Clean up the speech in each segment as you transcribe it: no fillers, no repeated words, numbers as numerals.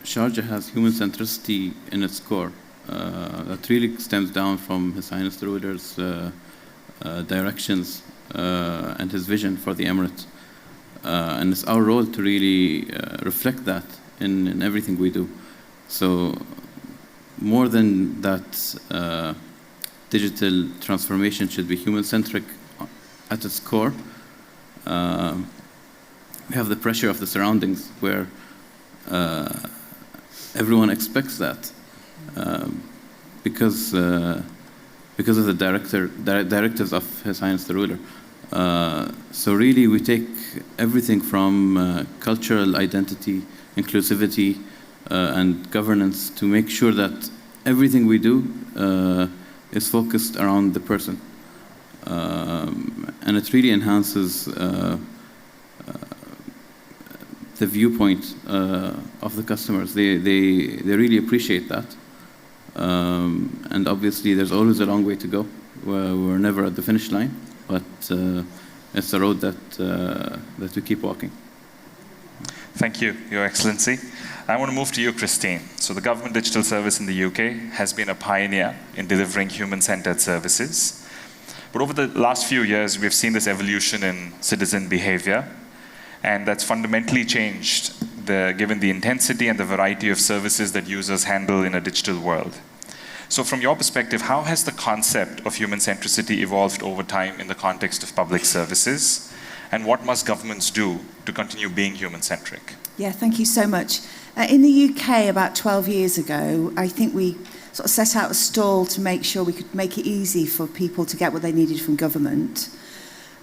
Sharjah has human-centricity in its core. That really stems down from His Highness the Ruler's directions and his vision for the Emirate. And it's our role to really reflect that in everything we do. So more than that, digital transformation should be human-centric at its core. We have the pressure of the surroundings where everyone expects that because of the directives of His Highness the Ruler. So really we take everything from cultural identity, inclusivity, and governance to make sure that everything we do is focused around the person. And it really enhances the viewpoint of the customers. They really appreciate that. And obviously there's always a long way to go. We're never at the finish line, but it's a road that we keep walking. Thank you, Your Excellency. I want to move to you, Christine. So the Government Digital Service in the UK has been a pioneer in delivering human-centered services. But over the last few years, we've seen this evolution in citizen behavior, and that's fundamentally changed given the intensity and the variety of services that users handle in a digital world. So from your perspective, how has the concept of human centricity evolved over time in the context of public services? And what must governments do to continue being human-centric? Yeah, thank you so much. In the UK, about 12 years ago, I think we sort of set out a stall to make sure we could make it easy for people to get what they needed from government.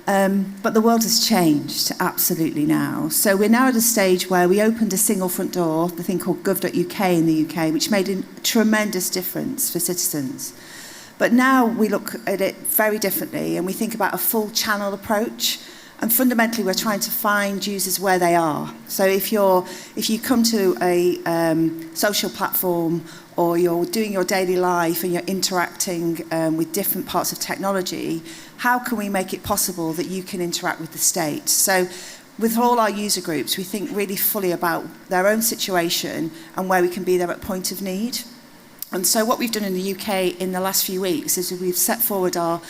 But the world has changed absolutely now. So we're now at a stage where we opened a single front door, the thing called gov.uk in the UK, which made a tremendous difference for citizens. But now we look at it very differently, and we think about a full channel approach. And fundamentally, we're trying to find users where they are. So if you come to a social platform, or you're doing your daily life and you're interacting with different parts of technology, how can we make it possible that you can interact with the state? So with all our user groups, we think really fully about their own situation and where we can be there at point of need. And so what we've done in the UK in the last few weeks is we've set forward our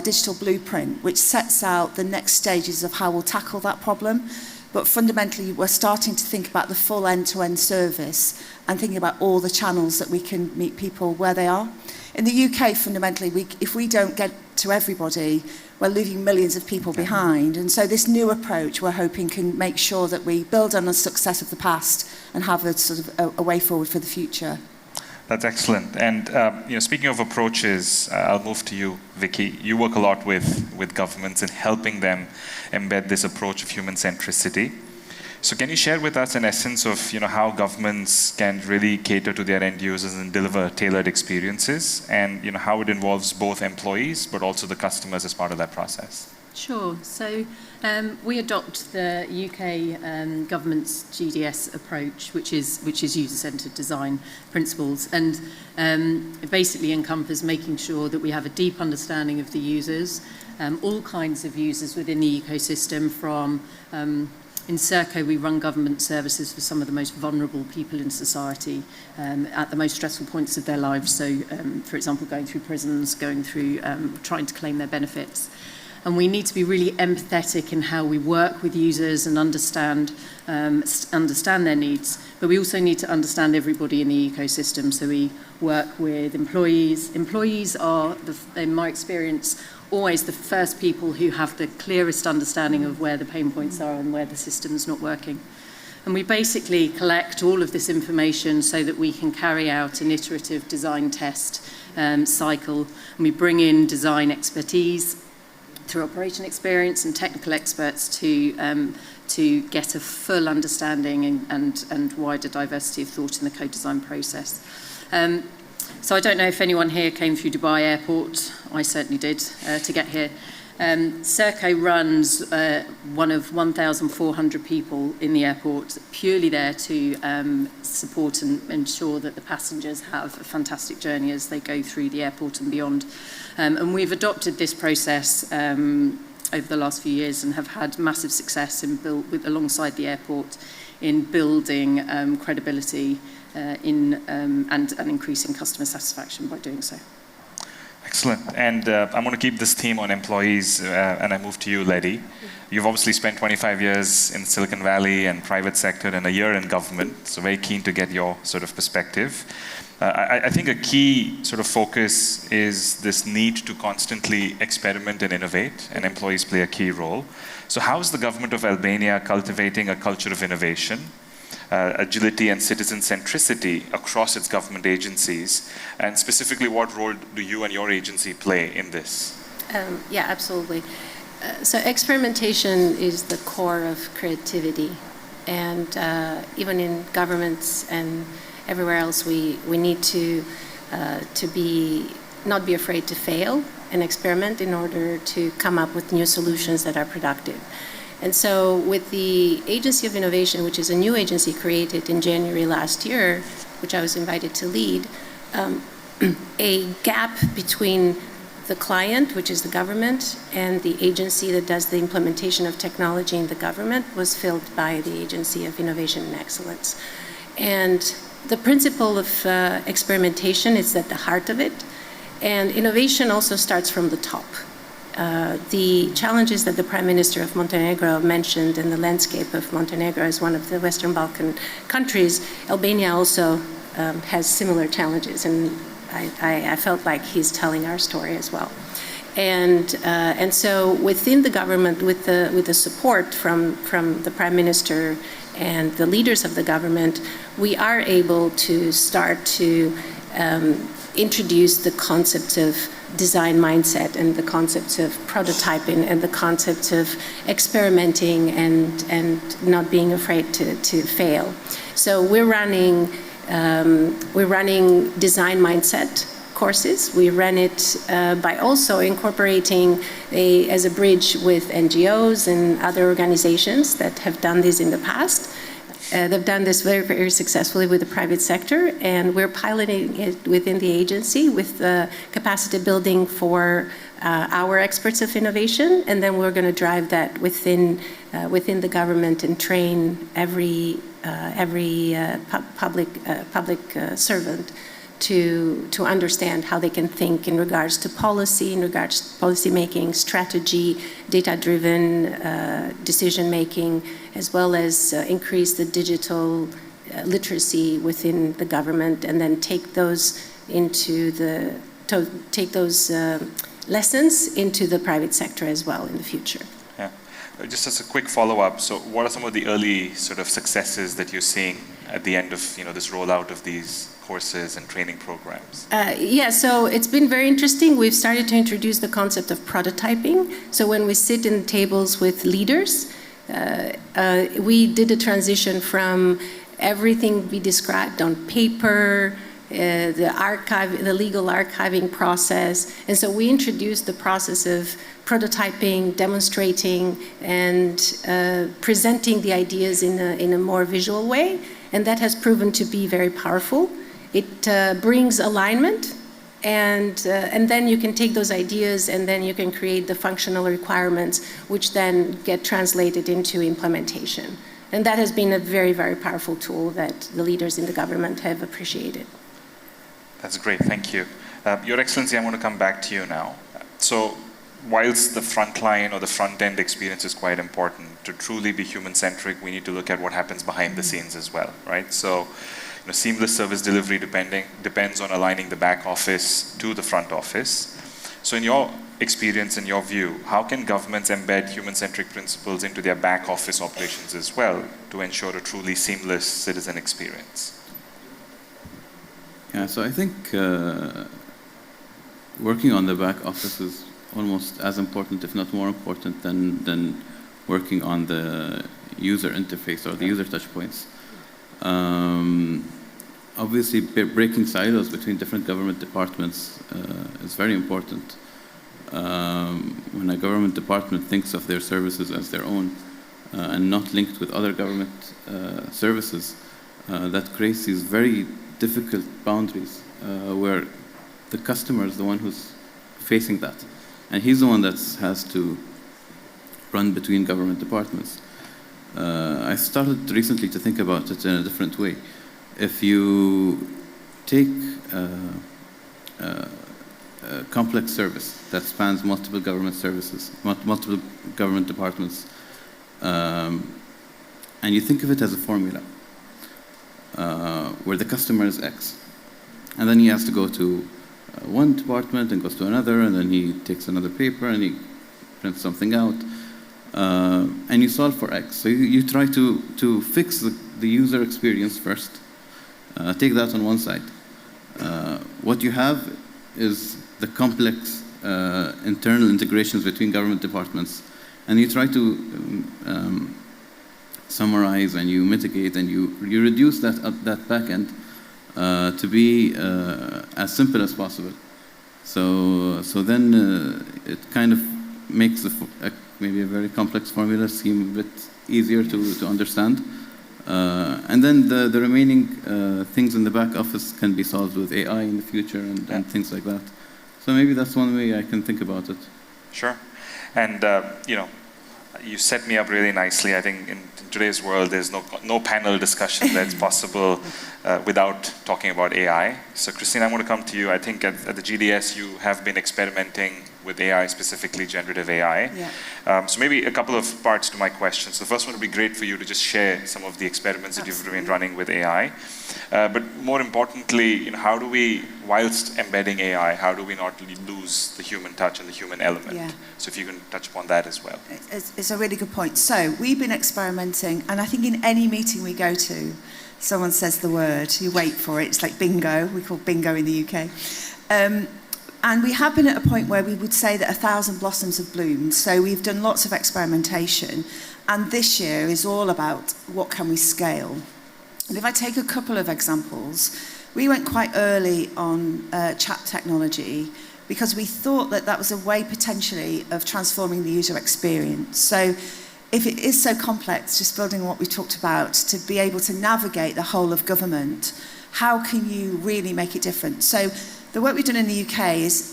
digital blueprint, which sets out the next stages of how we'll tackle that problem. But fundamentally, we're starting to think about the full end-to-end service and thinking about all the channels that we can meet people where they are. In the UK, fundamentally, if we don't get to everybody, we're leaving millions of people behind. And so this new approach, we're hoping, can make sure that we build on the success of the past and have a sort of a way forward for the future. That's excellent. And speaking of approaches, I'll move to you, Vicky. You work a lot with governments in helping them embed this approach of human centricity. So can you share with us an essence of how governments can really cater to their end users and deliver tailored experiences, and how it involves both employees but also the customers as part of that process? Sure. So we adopt the UK government's GDS approach, which is user-centred design principles, and it basically encompasses making sure that we have a deep understanding of the users, all kinds of users within the ecosystem. From in Serco, we run government services for some of the most vulnerable people in society at the most stressful points of their lives. So, for example, going through prisons, going through trying to claim their benefits. And we need to be really empathetic in how we work with users and understand their needs. But we also need to understand everybody in the ecosystem. So we work with employees. Employees are, in my experience, always the first people who have the clearest understanding of where the pain points are and where the system's not working. And we basically collect all of this information so that we can carry out an iterative design test cycle. And we bring in design expertise through operation experience and technical experts to get a full understanding and wider diversity of thought in the co-design process. So I don't know if anyone here came through Dubai Airport. I certainly did to get here. Serco runs one of 1,400 people in the airport, purely there to support and ensure that the passengers have a fantastic journey as they go through the airport and beyond. And we've adopted this process over the last few years and have had massive success alongside the airport in building credibility and increasing customer satisfaction by doing so. Excellent. And I'm going to keep this theme on employees, and I move to you, Letty. You've obviously spent 25 years in Silicon Valley and private sector and a year in government, so very keen to get your sort of perspective. I think a key sort of focus is this need to constantly experiment and innovate, and employees play a key role. So how is the government of Albania cultivating a culture of innovation, agility and citizen centricity across its government agencies, and specifically what role do you and your agency play in this? Yeah, absolutely. So experimentation is the core of creativity, and even in governments and everywhere else, we need to not be afraid to fail and experiment in order to come up with new solutions that are productive. And so with the Agency of Innovation, which is a new agency created in January last year, which I was invited to lead, a gap between the client, which is the government, and the agency that does the implementation of technology in the government was filled by the Agency of Innovation and Excellence. And the principle of experimentation is at the heart of it, and innovation also starts from the top. The challenges that the Prime Minister of Montenegro mentioned in the landscape of Montenegro as one of the Western Balkan countries, Albania also has similar challenges, and I felt like he's telling our story as well. And so within the government, with the support from the Prime Minister and the leaders of the government, we are able to start to introduce the concept of design mindset and the concepts of prototyping and the concepts of experimenting and not being afraid to fail. So we're running design mindset courses. We run it by also incorporating as a bridge with NGOs and other organizations that have done this in the past. They've done this very, very successfully with the private sector, and we're piloting it within the agency with the capacity building for our experts of innovation, and then we're going to drive that within the government and train every public servant to understand how they can think in regards to policy, in regards to policy making, strategy, data-driven decision making, as well as increase the digital literacy within the government, and then take those lessons into the private sector as well in the future. Yeah. Just as a quick follow-up, so what are some of the early sort of successes that you're seeing at the end of this rollout of these courses and training programs? Yeah, so it's been very interesting. We've started to introduce the concept of prototyping. So when we sit in tables with leaders, we did a transition from everything we described on paper, the legal archiving process, and so we introduced the process of prototyping, demonstrating, and presenting the ideas in a more visual way, and that has proven to be very powerful. It brings alignment, and then you can take those ideas and then you can create the functional requirements, which then get translated into implementation. And that has been a very, very powerful tool that the leaders in the government have appreciated. That's great, thank you. Your Excellency, I'm going to come back to you now. So, whilst the frontline or the front-end experience is quite important, to truly be human-centric, we need to look at what happens behind the scenes as well, right? So, seamless service delivery depends on aligning the back office to the front office. So in your experience, in your view, how can governments embed human-centric principles into their back office operations as well to ensure a truly seamless citizen experience? Yeah, so I think working on the back office is almost as important, if not more important, than working on the user interface or the user touch points. Obviously, breaking silos between different government departments is very important. When a government department thinks of their services as their own and not linked with other government services, that creates these very difficult boundaries where the customer is the one who's facing that. And he's the one that has to run between government departments. I started recently to think about it in a different way. If you take a complex service that spans multiple government services, multiple government departments, and you think of it as a formula where the customer is X, and then he has to go to one department and goes to another, and then he takes another paper and he prints something out, and you solve for X. So you try to fix the user experience first. Take that on one side. What you have is the complex internal integrations between government departments, and you try to summarize and you mitigate and you reduce that back end to be as simple as possible. So then it kind of makes maybe a very complex formula seem a bit easier to understand. And then the remaining things in the back office can be solved with AI in the future and things like that. So maybe that's one way I can think about it. Sure. And, you set me up really nicely. I think in today's world, there's no panel discussion that's possible without talking about AI. So Christine, I want to come to you. I think at the GDS, you have been experimenting with AI, specifically generative AI. Yeah. So maybe a couple of parts to my questions. The first one would be great for you to just share some of the experiments that you've been running with AI. But more importantly, how do we, whilst embedding AI, how do we not lose the human touch and the human element? Yeah. So if you can touch upon that as well. It's a really good point. So we've been experimenting, and I think in any meeting we go to, someone says the word, you wait for it. It's like bingo. We call bingo in the UK. And we have been at a point where we would say that 1,000 blossoms have bloomed. So we've done lots of experimentation. And this year is all about what can we scale. And if I take a couple of examples, we went quite early on chat technology because we thought that that was a way potentially of transforming the user experience. So if it is so complex, just building on what we talked about, to be able to navigate the whole of government, how can you really make it different? So the work we've done in the UK is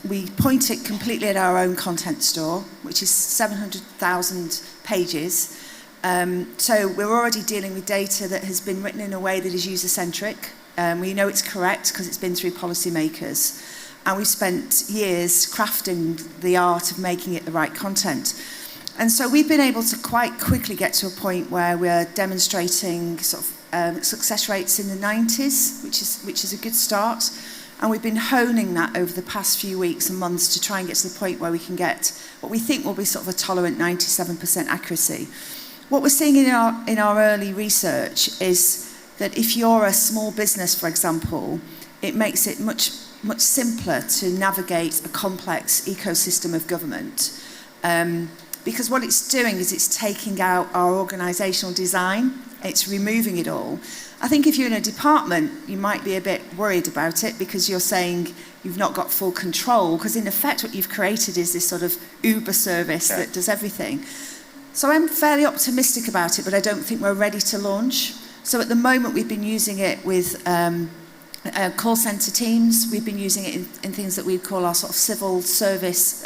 we point it completely at our own content store, which is 700,000 pages. So we're already dealing with data that has been written in a way that is user-centric. We know it's correct because it's been through policymakers. And we've spent years crafting the art of making it the right content. And so we've been able to quite quickly get to a point where we're demonstrating sort of success rates in the 90s, which is a good start. And we've been honing that over the past few weeks and months to try and get to the point where we can get what we think will be sort of a tolerant 97% accuracy. What we're seeing in our early research is that if you're a small business, for example, it makes it much simpler to navigate a complex ecosystem of government. Because what it's doing is it's taking out our organisational design, it's removing it all. I think if you're in a department, you might be a bit worried about it because you're saying you've not got full control, because in effect what you've created is this sort of Uber service that does everything. So I'm fairly optimistic about it, but I don't think we're ready to launch. So at the moment we've been using it with call centre teams, we've been using it in things that we call our sort of civil service,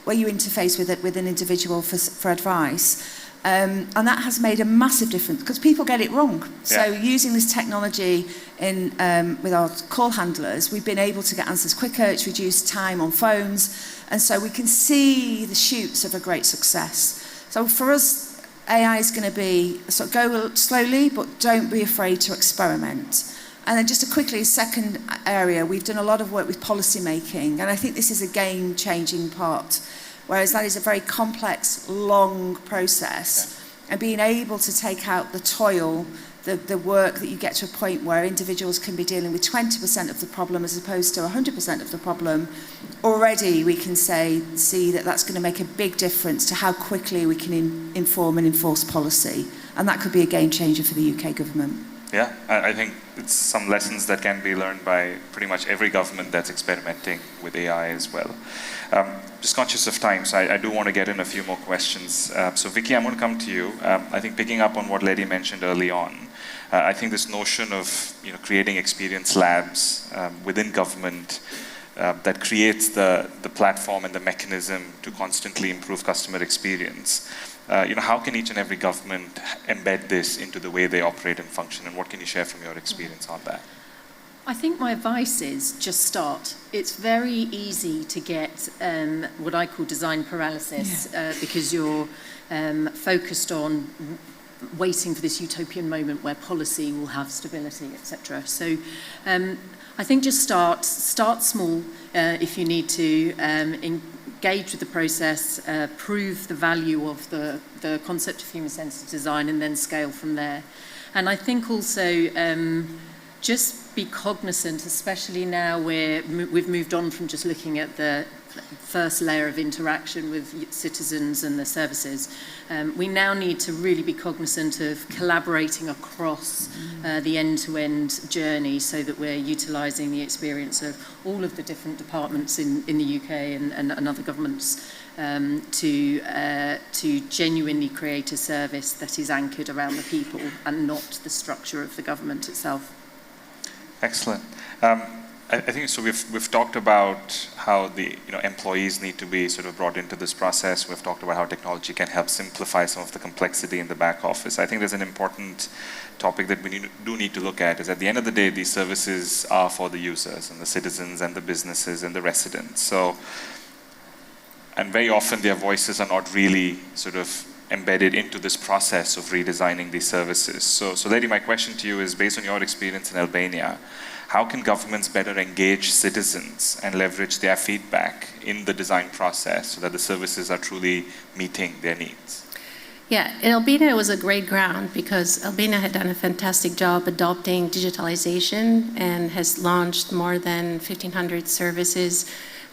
where you interface with an individual for advice. And that has made a massive difference because people get it wrong. So using this technology with our call handlers, we've been able to get answers quicker, it's reduced time on phones, and so we can see the shoots of a great success. So for us, AI is going to be, so go slowly, but don't be afraid to experiment. And then just a second area, we've done a lot of work with policy making, and I think this is a game-changing part. Whereas that is a very complex, long process. And being able to take out the toil, the work that you get to a point where individuals can be dealing with 20% of the problem as opposed to 100% of the problem, already we can see that that's going to make a big difference to how quickly we can inform and enforce policy. And that could be a game changer for the UK government. Yeah, I think it's some lessons that can be learned by pretty much every government that's experimenting with AI as well. Just conscious of time, so I do want to get in a few more questions. So Vicky, I'm going to come to you. I think picking up on what Lady mentioned early on, I think this notion of creating experience labs within government that creates the platform and the mechanism to constantly improve customer experience. How can each and every government embed this into the way they operate and function, and what can you share from your experience on that? I think my advice is just start. It's very easy to get what I call design paralysis because you're focused on waiting for this utopian moment where policy will have stability, etc. So I think just start small if you need to, engage with the process, prove the value of the concept of human-centered design, and then scale from there. And I think also just be cognizant, especially now we've moved on from just looking at the first layer of interaction with citizens and the services. We now need to really be cognizant of collaborating across the end-to-end journey so that we're utilising the experience of all of the different departments in the UK and other governments to genuinely create a service that is anchored around the people and not the structure of the government itself. Excellent. I think so. We've talked about how the employees need to be sort of brought into this process. We've talked about how technology can help simplify some of the complexity in the back office. I think there's an important topic that we do need to look at is at the end of the day, these services are for the users and the citizens and the businesses and the residents. So, and very often their voices are not really sort of embedded into this process of redesigning these services. So Lady, my question to you is, based on your experience in Albania, how can governments better engage citizens and leverage their feedback in the design process so that the services are truly meeting their needs? Yeah, in Albania it was a great ground because Albania had done a fantastic job adopting digitalization and has launched more than 1,500 services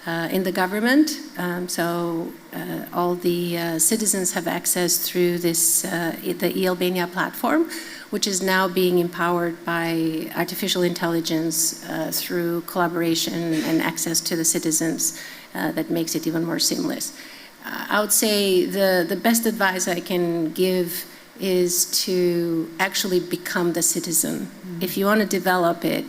in the government. All the citizens have access through this, the e-Albania platform, which is now being empowered by artificial intelligence through collaboration and access to the citizens that makes it even more seamless. I would say the best advice I can give is to actually become the citizen. If you want to develop it,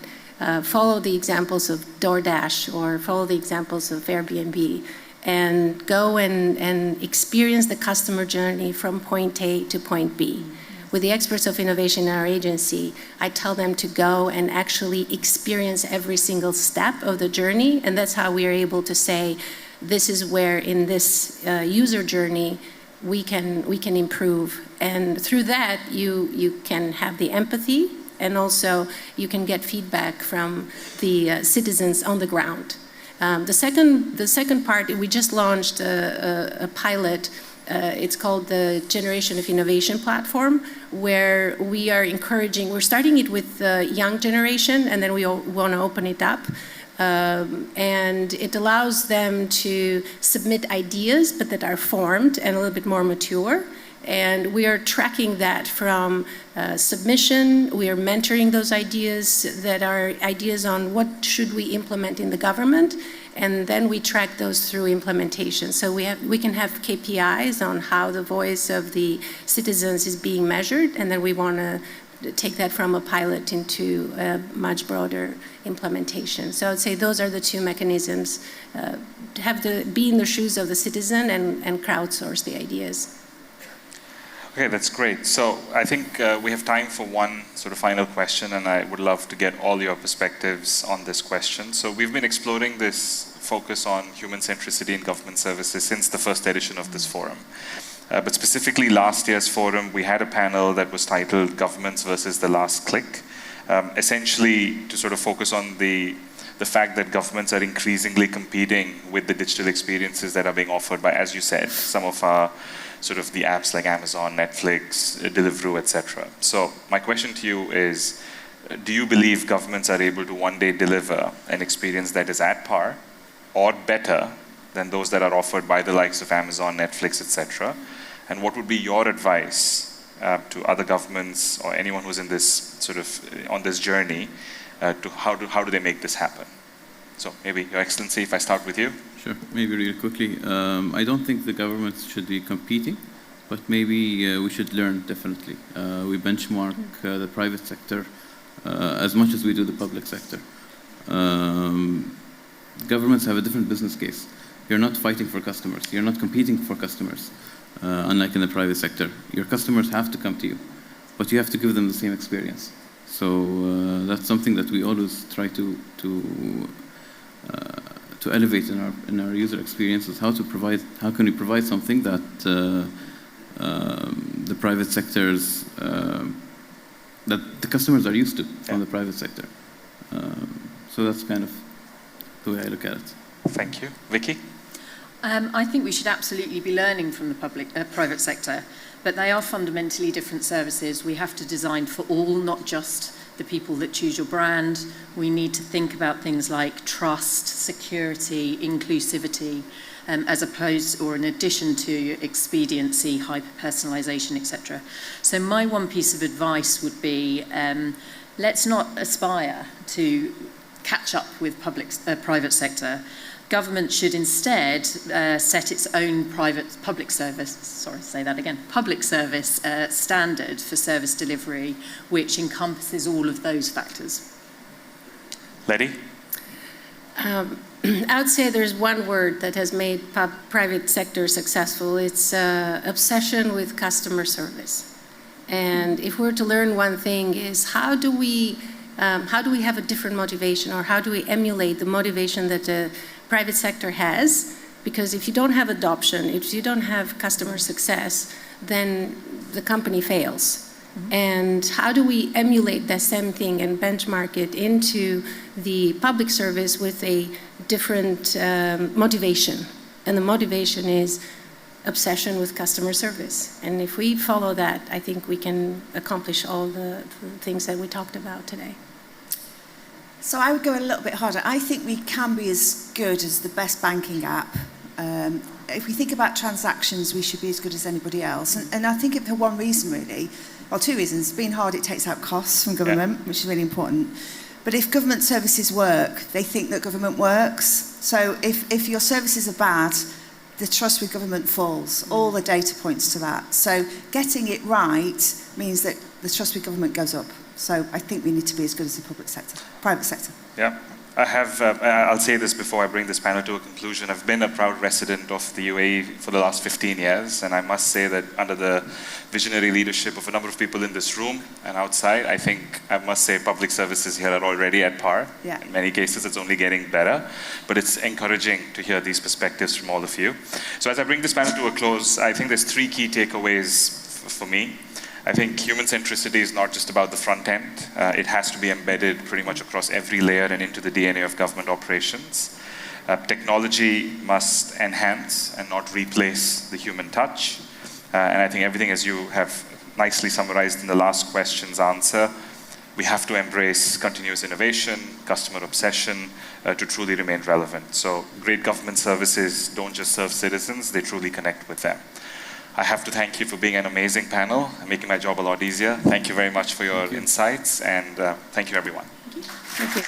follow the examples of DoorDash or follow the examples of Airbnb and go and experience the customer journey from point A to point B. With the experts of innovation in our agency, I tell them to go and actually experience every single step of the journey, and that's how we are able to say, this is where in this user journey we can improve. And through that, you can have the empathy, and also you can get feedback from the citizens on the ground. The second part, we just launched a pilot. It's called the Generation of Innovation Platform, where we are encouraging, we're starting it with the young generation, and then we want to open it up. And it allows them to submit ideas, but that are formed and a little bit more mature. And we are tracking that from submission. We are mentoring those ideas that are ideas on what should we implement in the government, and then we track those through implementation. So we can have KPIs on how the voice of the citizens is being measured, and then we want to take that from a pilot into a much broader implementation. So I would say those are the two mechanisms: be in the shoes of the citizen and crowdsource the ideas. Okay, that's great. So I think we have time for one sort of final question, and I would love to get all your perspectives on this question. So we've been exploring this focus on human centricity in government services since the first edition of this forum. But specifically last year's forum, we had a panel that was titled Governments versus the Last Click, essentially to sort of focus on the fact that governments are increasingly competing with the digital experiences that are being offered by, as you said, some of our sort of the apps like Amazon, Netflix, Deliveroo, etc. So my question to you is, do you believe governments are able to one day deliver an experience that is at par or better than those that are offered by the likes of Amazon, Netflix, etc.? And what would be your advice to other governments or anyone who's in this sort of on this journey to how do they make this happen? So maybe Your Excellency, if I start with you. Sure, maybe really quickly. I don't think the governments should be competing, but maybe we should learn definitely. We benchmark the private sector as much as we do the public sector. governments have a different business case. You're not fighting for customers. You're not competing for customers, unlike in the private sector. Your customers have to come to you, but you have to give them the same experience. So that's something that we always try to elevate in our user experiences. How can we provide something that the private sectors, that the customers are used to from the private sector. So that's kind of the way I look at it. Thank you. Vicky? I think we should absolutely be learning from the private sector, but they are fundamentally different services. We have to design for all, not just the people that choose your brand. We need to think about things like trust, security, inclusivity, as opposed or in addition to expediency, hyper-personalization, etc. So my one piece of advice would be, let's not aspire to catch up with private sector. Government should instead set its own public service standard for service delivery, which encompasses all of those factors. Letty? I would say there's one word that has made private sector successful. It's obsession with customer service. And if we're to learn one thing is how do we have a different motivation, or how do we emulate the motivation that the private sector has? Because if you don't have adoption, if you don't have customer success, then the company fails. Mm-hmm. And how do we emulate the same thing and benchmark it into the public service with a different motivation? And the motivation is obsession with customer service. And if we follow that, I think we can accomplish all the things that we talked about today. So I would go a little bit harder. I think we can be as good as the best banking app. If we think about transactions, we should be as good as anybody else. And I think for one reason, really, well, two reasons. Being hard, it takes out costs from government, which is really important. But if government services work, they think that government works. So if your services are bad, the trust with government falls. All the data points to that. So getting it right means that the trust with government goes up. So I think we need to be as good as the private sector. Yeah, I'll say this before I bring this panel to a conclusion. I've been a proud resident of the UAE for the last 15 years, and I must say that under the visionary leadership of a number of people in this room and outside, I must say public services here are already at par. Yeah. In many cases, it's only getting better, but it's encouraging to hear these perspectives from all of you. So as I bring this panel to a close, I think there's three key takeaways for me. I think human centricity is not just about the front end. It has to be embedded pretty much across every layer and into the DNA of government operations. Technology must enhance and not replace the human touch. And I think everything, as you have nicely summarized in the last question's answer, we have to embrace continuous innovation, customer obsession, to truly remain relevant. So great government services don't just serve citizens, they truly connect with them. I have to thank you for being an amazing panel and making my job a lot easier. Thank you very much for your insights, and thank you, everyone. Thank you.